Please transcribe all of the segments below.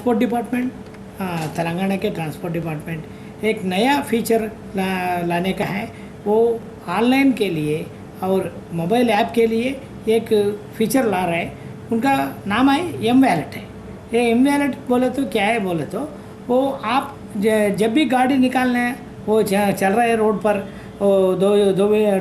Transport department, Telangana के transport department एक नया फीचर लाने का है। वो ऑनलाइन के लिए और मोबाइल ऐप के लिए एक फीचर ला रहा है। उनका नाम है एम वैलेट है। ये एम वैलेट बोले तो क्या है बोले तो वो आप जब भी गाड़ी निकालना है, वो चल रहा है रोड पर, वो दो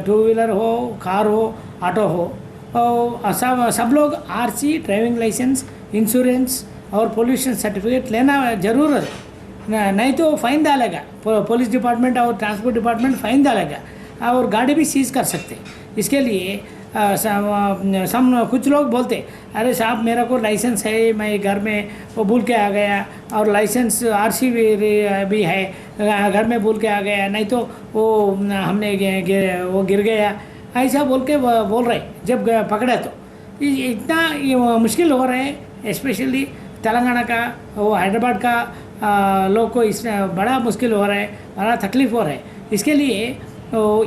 टू व्हीलर हो, कार हो, ऑटो हो, और सब लोग आरसी, ड्राइविंग लाइसेंस, इंश्योरेंस और पोल्यूशन सर्टिफिकेट लेना जरूर है। नहीं तो फाइन डालेगा, पुलिस डिपार्टमेंट और ट्रांसपोर्ट डिपार्टमेंट फाइन डालेगा और गाड़ी भी सीज कर सकते। इसके लिए कुछ लोग बोलते, अरे साहब मेरा को लाइसेंस है, मैं घर में वो भूल के आ गया, और लाइसेंस आरसी भी है, घर में भूल के आ गया, नहीं तो वो हमने वो गिर गया, ऐसा बोल के बोल रहे। जब पकड़े तो इतना मुश्किल हो रहा है, स्पेशली तेलंगाना का, वो हैदराबाद का लोग को इस बड़ा मुश्किल हो रहा है, बड़ा तकलीफ़ हो रहा है। इसके लिए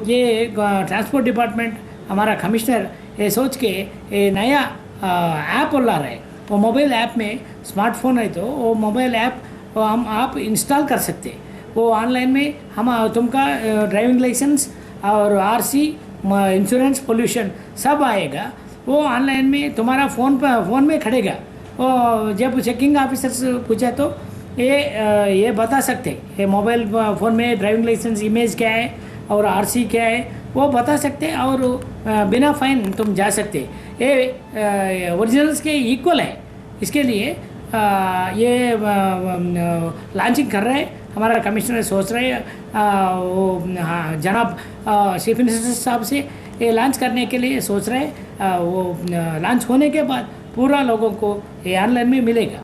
ये ट्रांसपोर्ट डिपार्टमेंट, हमारा कमिश्नर ये सोच के ये नया ऐप ला रहा है। वो मोबाइल ऐप में स्मार्टफोन है तो वो मोबाइल ऐप आप इंस्टॉल कर सकते। वो ऑनलाइन में हम तुमका ड्राइविंग लाइसेंस और आरसी, इंश्योरेंस, पोल्यूशन सब आएगा। वो ऑनलाइन में तुम्हारा फ़ोन में खड़ेगा। वो जब चेकिंग ऑफिसर्स पूछा तो ये बता सकते, ये मोबाइल फ़ोन में ड्राइविंग लाइसेंस इमेज क्या है और आरसी क्या है वो बता सकते, और बिना फाइन तुम जा सकते। ये ओरिजिनल्स के इक्वल है। इसके लिए ये लॉन्चिंग कर रहे हैं। हमारा कमिश्नर सोच रहे हैं, जनाब चीफ मिनिस्टर साहब से ये लॉन्च करने के लिए सोच रहे हैं। वो लॉन्च होने के बाद पूरा लोगों को ये ऑनलाइन में मिलेगा।